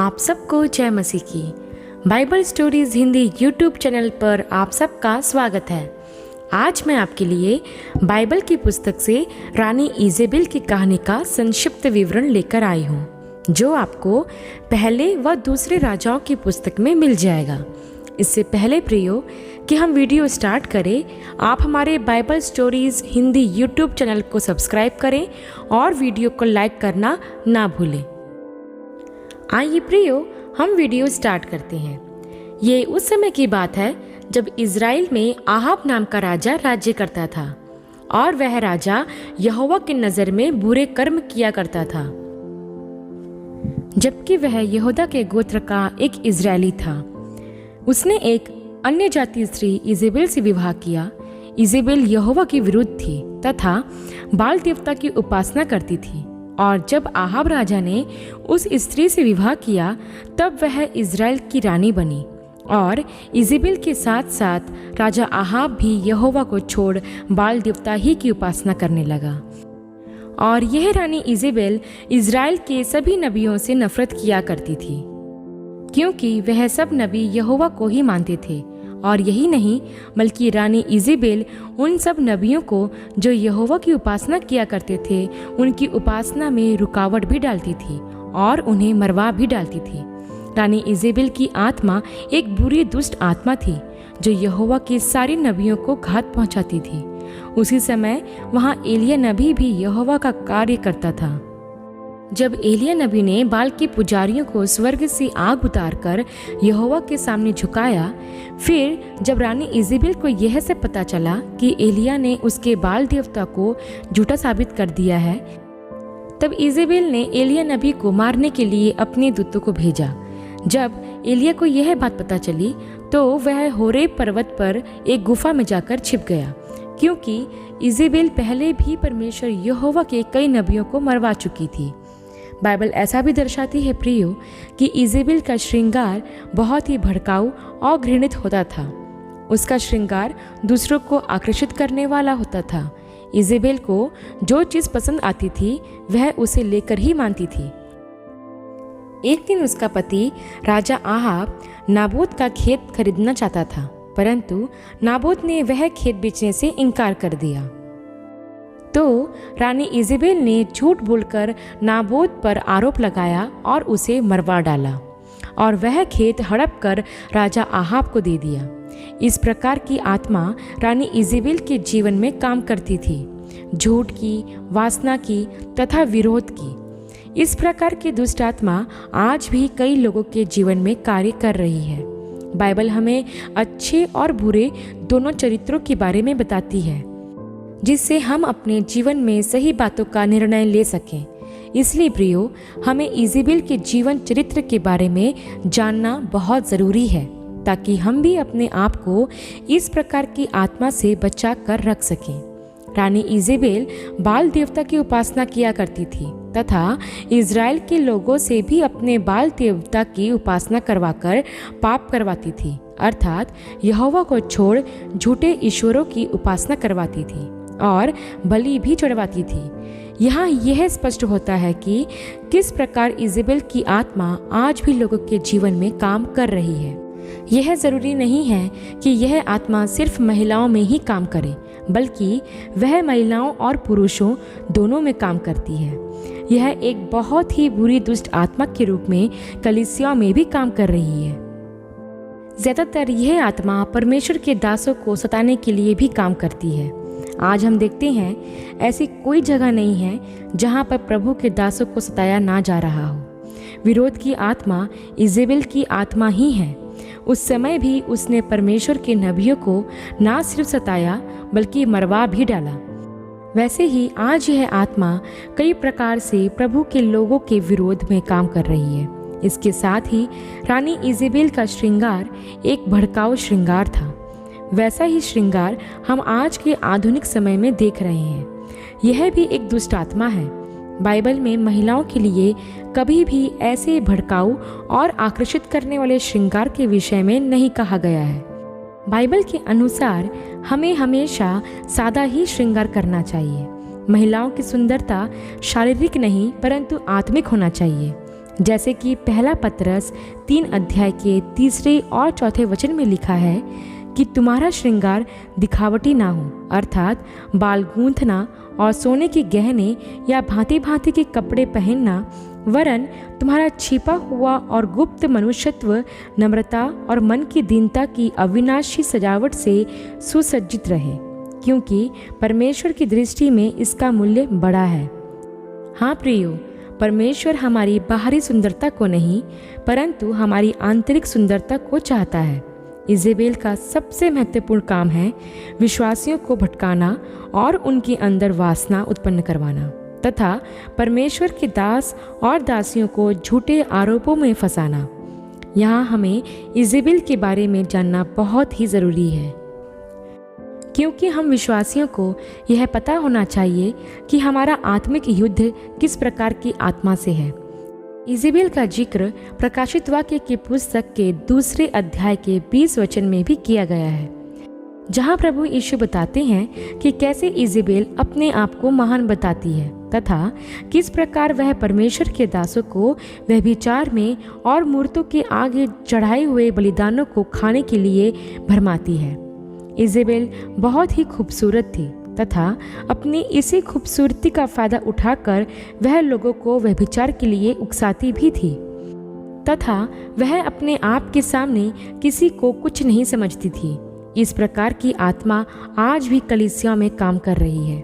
आप सबको जय मसीह की। Bible stories Hindi YouTube channel पर आप सबका स्वागत है। आज मैं आपके लिए बाइबल की पुस्तक से रानी इजेबेल की कहानी का संक्षिप्त विवरण लेकर आई हूँ, जो आपको पहले व दूसरे राजाओं की पुस्तक में मिल जाएगा। इससे पहले प्रियो कि हम वीडियो स्टार्ट करें, आप हमारे Bible stories Hindi YouTube channel को सब्सक्राइब करें और वीडियो को लाइक करना ना भूलें। आइए प्रियो, हम वीडियो स्टार्ट करते हैं। ये उस समय की बात है जब इज़राइल में आहाब नाम का राजा राज्य करता था और वह राजा यहोवा की नज़र में बुरे कर्म किया करता था, जबकि वह यहूदा के गोत्र का एक इज़राइली था। उसने एक अन्य जाति स्त्री इजेबेल से विवाह किया। इजेबेल यहोवा के विरुद्ध थी तथा बाल देवता की उपासना करती थी, और जब आहाब राजा ने उस स्त्री से विवाह किया तब वह इज़राइल की रानी बनी। और इजेबेल के साथ साथ राजा आहाब भी यहोवा को छोड़ बाल देवता ही की उपासना करने लगा। और यह रानी इजेबेल इज़राइल के सभी नबियों से नफरत किया करती थी, क्योंकि वह सब नबी यहोवा को ही मानते थे। और यही नहीं, बल्कि रानी इजेबेल उन सब नबियों को जो यहोवा की उपासना किया करते थे, उनकी उपासना में रुकावट भी डालती थी और उन्हें मरवा भी डालती थी। रानी इजेबेल की आत्मा एक बुरी दुष्ट आत्मा थी जो यहोवा के सारे नबियों को घात पहुंचाती थी। उसी समय वहां एलिय्याह नबी भी यहोवा का कार्य करता था। जब एलिय्याह नबी ने बाल के पुजारियों को स्वर्ग से आग उतारकर यहोवा के सामने झुकाया, फिर जब रानी इजेबेल को यह से पता चला कि एलिय्याह ने उसके बाल देवता को झूठा साबित कर दिया है, तब इजेबेल ने एलिय्याह नबी को मारने के लिए अपने दूतों को भेजा। जब एलिय्याह को यह बात पता चली तो वह होरेब पर्वत पर एक गुफा में जाकर छिप गया, क्योंकि इजेबेल पहले भी परमेश्वर यहोवा के कई नबियों को मरवा चुकी थी। बाइबल ऐसा भी दर्शाती है प्रियो कि इजेबेल का श्रृंगार बहुत ही भड़काऊ और घृणित होता था। उसका श्रृंगार दूसरों को आकर्षित करने वाला होता था। इजेबेल को जो चीज़ पसंद आती थी वह उसे लेकर ही मानती थी। एक दिन उसका पति राजा आहाब नाबोत का खेत खरीदना चाहता था, परंतु नाबोत ने वह खेत बेचने से इनकार कर दिया। तो रानी इजेबेल ने झूठ बोलकर नाबोत पर आरोप लगाया और उसे मरवा डाला, और वह खेत हड़प कर राजा आहाब को दे दिया। इस प्रकार की आत्मा रानी इजेबेल के जीवन में काम करती थी, झूठ की, वासना की तथा विरोध की। इस प्रकार की दुष्ट आत्मा आज भी कई लोगों के जीवन में कार्य कर रही है। बाइबल हमें अच्छे और बुरे दोनों चरित्रों के बारे में बताती है, जिससे हम अपने जीवन में सही बातों का निर्णय ले सकें। इसलिए प्रियो, हमें इजेबेल के जीवन चरित्र के बारे में जानना बहुत ज़रूरी है, ताकि हम भी अपने आप को इस प्रकार की आत्मा से बचा कर रख सकें। रानी इजेबेल बाल देवता की उपासना किया करती थी तथा इज़राइल के लोगों से भी अपने बाल देवता की उपासना करवाकर पाप करवाती थी, अर्थात यहोवा को छोड़ झूठे ईश्वरों की उपासना करवाती थी और बलि भी चढ़वाती थी। यहाँ यह स्पष्ट होता है कि किस प्रकार इजेबेल की आत्मा आज भी लोगों के जीवन में काम कर रही है। यह ज़रूरी नहीं है कि यह आत्मा सिर्फ महिलाओं में ही काम करे, बल्कि वह महिलाओं और पुरुषों दोनों में काम करती है। यह एक बहुत ही बुरी दुष्ट आत्मा के रूप में कलीसियाओं में भी काम कर रही है। ज़्यादातर यह आत्मा परमेश्वर के दासों को सताने के लिए भी काम करती है। आज हम देखते हैं ऐसी कोई जगह नहीं है जहां पर प्रभु के दासों को सताया ना जा रहा हो। विरोध की आत्मा इजेबेल की आत्मा ही है। उस समय भी उसने परमेश्वर के नबियों को ना सिर्फ सताया बल्कि मरवा भी डाला। वैसे ही आज यह आत्मा कई प्रकार से प्रभु के लोगों के विरोध में काम कर रही है। इसके साथ ही रानी इजेबेल का श्रृंगार एक भड़काऊ श्रृंगार था। वैसा ही श्रृंगार हम आज के आधुनिक समय में देख रहे हैं। यह भी एक दुष्ट आत्मा है। बाइबल में महिलाओं के लिए कभी भी ऐसे भड़काऊ और आकर्षित करने वाले श्रृंगार के विषय में नहीं कहा गया है। बाइबल के अनुसार हमें हमेशा सादा ही श्रृंगार करना चाहिए। महिलाओं की सुंदरता शारीरिक नहीं परंतु आत्मिक होना चाहिए। जैसे कि पहला पतरस 3 अध्याय के 3 और 4 वचन में लिखा है कि तुम्हारा श्रृंगार दिखावटी ना हो, अर्थात बाल गूंथना और सोने के गहने या भांति भांति के कपड़े पहनना, वरन तुम्हारा छिपा हुआ और गुप्त मनुष्यत्व नम्रता और मन की दीनता की अविनाशी सजावट से सुसज्जित रहे, क्योंकि परमेश्वर की दृष्टि में इसका मूल्य बड़ा है। हाँ प्रियो, परमेश्वर हमारी बाहरी सुंदरता को नहीं परंतु हमारी आंतरिक सुंदरता को चाहता है। इजेबेल का सबसे महत्वपूर्ण काम है विश्वासियों को भटकाना और उनके अंदर वासना उत्पन्न करवाना तथा परमेश्वर के दास और दासियों को झूठे आरोपों में फंसाना। यहाँ हमें इजेबेल के बारे में जानना बहुत ही ज़रूरी है, क्योंकि हम विश्वासियों को यह पता होना चाहिए कि हमारा आत्मिक युद्ध किस प्रकार की आत्मा से है। इजेबेल का जिक्र प्रकाशित वाक्य की पुस्तक के 2 अध्याय के 20 वचन में भी किया गया है, जहां प्रभु यीशु बताते हैं कि कैसे इजेबेल अपने आप को महान बताती है तथा किस प्रकार वह परमेश्वर के दासों को व्यभिचार में और मूर्तों के आगे चढ़ाए हुए बलिदानों को खाने के लिए भरमाती है। इजेबेल बहुत ही खूबसूरत थी तथा अपनी इसी खूबसूरती का फायदा उठाकर वह लोगों को व्यभिचार के लिए उकसाती भी थी तथा वह अपने आप के सामने किसी को कुछ नहीं समझती थी। इस प्रकार की आत्मा आज भी कलीसिया में काम कर रही है।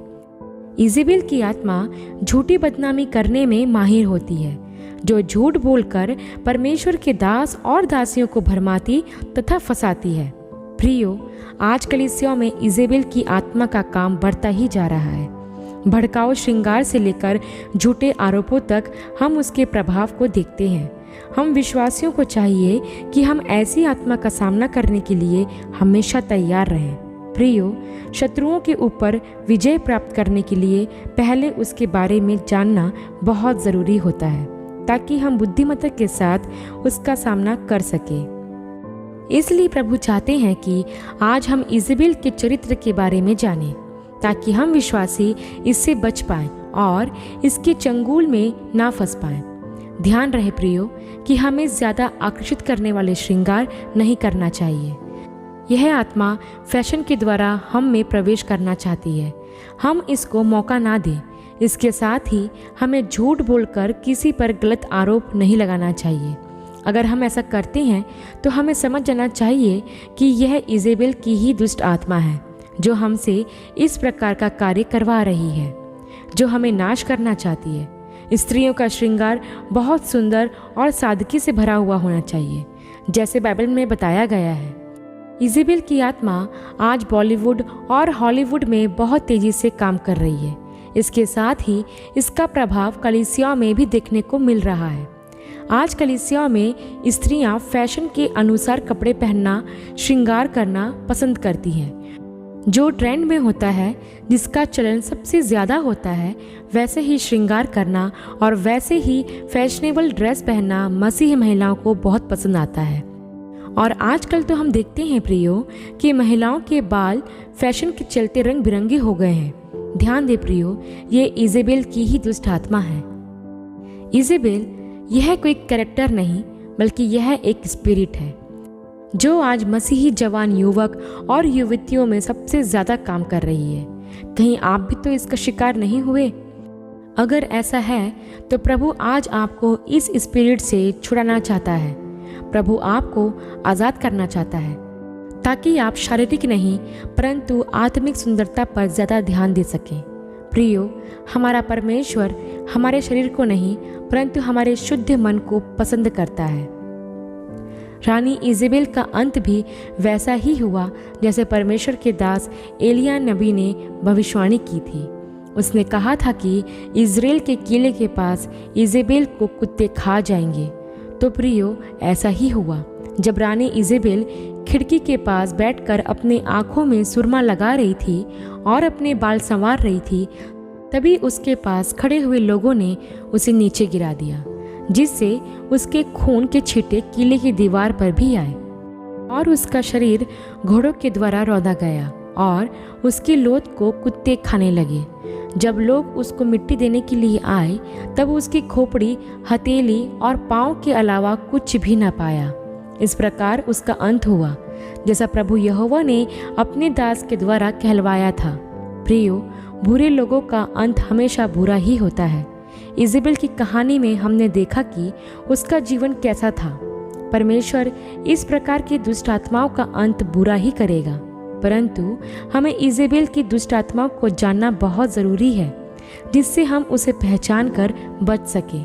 इजेबेल की आत्मा झूठी बदनामी करने में माहिर होती है, जो झूठ बोलकर परमेश्वर के दास और दासियों को भरमाती तथा फंसाती है। प्रियो, आज कलीसिया में इजेबेल की आत्मा का काम बढ़ता ही जा रहा है। भड़काऊ श्रृंगार से लेकर झूठे आरोपों तक हम उसके प्रभाव को देखते हैं। हम विश्वासियों को चाहिए कि हम ऐसी आत्मा का सामना करने के लिए हमेशा तैयार रहें। प्रियो, शत्रुओं के ऊपर विजय प्राप्त करने के लिए पहले उसके बारे में जानना बहुत ज़रूरी होता है, ताकि हम बुद्धिमत्ता के साथ उसका सामना कर सकें। इसलिए प्रभु चाहते हैं कि आज हम इजेबेल के चरित्र के बारे में जानें, ताकि हम विश्वासी इससे बच पाएं और इसके चंगुल में ना फंस पाएं। ध्यान रहे प्रियो कि हमें ज़्यादा आकर्षित करने वाले श्रृंगार नहीं करना चाहिए। यह आत्मा फैशन के द्वारा हम में प्रवेश करना चाहती है। हम इसको मौका ना दें। इसके साथ ही हमें झूठ बोलकर किसी पर गलत आरोप नहीं लगाना चाहिए। अगर हम ऐसा करते हैं तो हमें समझ जाना चाहिए कि यह इजेबेल की ही दुष्ट आत्मा है, जो हमसे इस प्रकार का कार्य करवा रही है, जो हमें नाश करना चाहती है। स्त्रियों का श्रृंगार बहुत सुंदर और सादगी से भरा हुआ होना चाहिए, जैसे बाइबल में बताया गया है। इजेबेल की आत्मा आज बॉलीवुड और हॉलीवुड में बहुत तेजी से काम कर रही है। इसके साथ ही इसका प्रभाव कलीसिया में भी देखने को मिल रहा है। आज कलीसिया में स्त्रियां फैशन के अनुसार कपड़े पहनना, श्रृंगार करना पसंद करती हैं। जो ट्रेंड में होता है, जिसका चलन सबसे ज़्यादा होता है, वैसे ही श्रृंगार करना और वैसे ही फैशनेबल ड्रेस पहनना मसीही महिलाओं को बहुत पसंद आता है। और आजकल तो हम देखते हैं प्रियो कि महिलाओं के बाल फैशन के चलते रंग बिरंगे हो गए हैं। ध्यान दे प्रियो, ये इजेबेल की ही दुष्ट आत्मा है। इजेबेल यह कोई कैरेक्टर नहीं, बल्कि यह एक स्पिरिट है, जो आज मसीही जवान युवक और युवतियों में सबसे ज़्यादा काम कर रही है। कहीं आप भी तो इसका शिकार नहीं हुए? अगर ऐसा है तो प्रभु आज आपको इस स्पिरिट से छुड़ाना चाहता है। प्रभु आपको आज़ाद करना चाहता है, ताकि आप शारीरिक नहीं परंतु आत्मिक सुंदरता पर ज़्यादा ध्यान दे सकें। प्रियो, हमारा परमेश्वर हमारे शरीर को नहीं परंतु हमारे शुद्ध मन को पसंद करता है। रानी इजेबेल का अंत भी वैसा ही हुआ जैसे परमेश्वर के दास एलिय्याह नबी ने भविष्यवाणी की थी। उसने कहा था कि इज़राइल के किले के पास इजेबेल को कुत्ते खा जाएंगे। तो प्रियो, ऐसा ही हुआ। जब रानी इजेबेल खिड़की के पास बैठकर अपनी आंखों में सुरमा लगा रही थी और अपने बाल संवार रही थी, तभी उसके पास खड़े हुए लोगों ने उसे नीचे गिरा दिया, जिससे उसके खून के छींटे किले की दीवार पर भी आए और उसका शरीर घोड़ों के द्वारा रौंदा गया और उसकी लोथ को कुत्ते खाने लगे। जब लोग उसको मिट्टी देने के लिए आए तब उसकी खोपड़ी, हथेली और पाँव के अलावा कुछ भी न पाया। इस प्रकार उसका अंत हुआ, जैसा प्रभु यहोवा ने अपने दास के द्वारा कहलवाया था। प्रियो, बुरे लोगों का अंत हमेशा बुरा ही होता है। इजेबेल की कहानी में हमने देखा कि उसका जीवन कैसा था। परमेश्वर इस प्रकार की दुष्ट आत्माओं का अंत बुरा ही करेगा, परंतु हमें इजेबेल की दुष्ट आत्माओं को जानना बहुत ज़रूरी है, जिससे हम उसे पहचान कर बच सकें।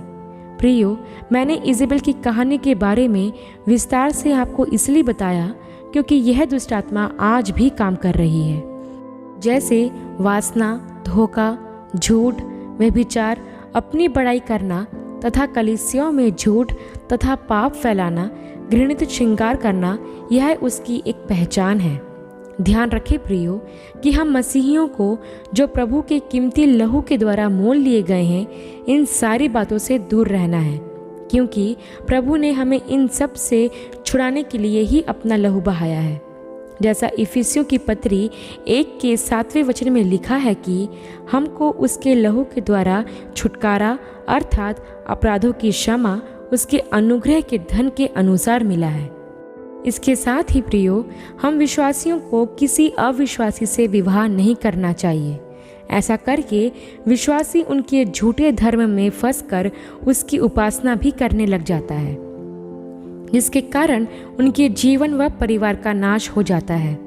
प्रियो, मैंने इजेबेल की कहानी के बारे में विस्तार से आपको इसलिए बताया क्योंकि यह दुष्ट आत्मा आज भी काम कर रही है। जैसे वासना, धोखा, झूठ, व्यभिचार, अपनी बड़ाई करना तथा कलीसियाओं में झूठ तथा पाप फैलाना, घृणित श्रृंगार करना, यह उसकी एक पहचान है। ध्यान रखें प्रियो कि हम मसीहियों को, जो प्रभु के कीमती लहू के द्वारा मोल लिए गए हैं, इन सारी बातों से दूर रहना है, क्योंकि प्रभु ने हमें इन सब से छुड़ाने के लिए ही अपना लहू बहाया है। जैसा इफिसियों की पत्री 1 के 7वें वचन में लिखा है कि हमको उसके लहू के द्वारा छुटकारा अर्थात अपराधों की क्षमा उसके अनुग्रह के धन के अनुसार मिला है। इसके साथ ही प्रियो, हम विश्वासियों को किसी अविश्वासी से विवाह नहीं करना चाहिए। ऐसा करके विश्वासी उनके झूठे धर्म में फंसकर उसकी उपासना भी करने लग जाता है, जिसके कारण उनके जीवन व परिवार का नाश हो जाता है।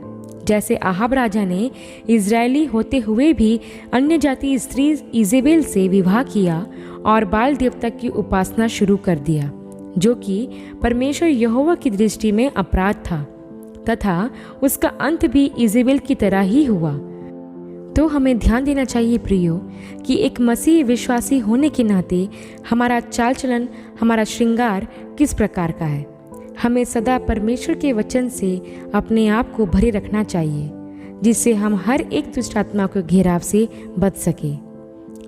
जैसे आहाब राजा ने इजरायली होते हुए भी अन्य जाति स्त्री इजेबेल से विवाह किया और बाल देवता की उपासना शुरू कर दिया, जो कि परमेश्वर यहोवा की दृष्टि में अपराध था, तथा उसका अंत भी इजेबेल की तरह ही हुआ। तो हमें ध्यान देना चाहिए प्रियो कि एक मसीह विश्वासी होने के नाते हमारा चाल चलन, हमारा श्रृंगार किस प्रकार का है। हमें सदा परमेश्वर के वचन से अपने आप को भरे रखना चाहिए, जिससे हम हर एक दुष्ट आत्मा के घेराव से बच सके।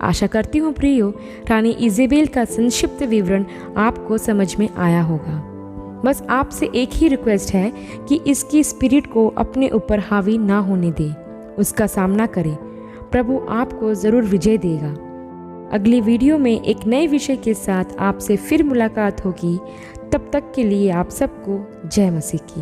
आशा करती हूँ प्रियो, रानी इजेबेल का संक्षिप्त विवरण आपको समझ में आया होगा। बस आपसे एक ही रिक्वेस्ट है कि इसकी स्पिरिट को अपने ऊपर हावी ना होने दे, उसका सामना करें। प्रभु आपको ज़रूर विजय देगा। अगली वीडियो में एक नए विषय के साथ आपसे फिर मुलाकात होगी। तब तक के लिए आप सबको जय मसीह की।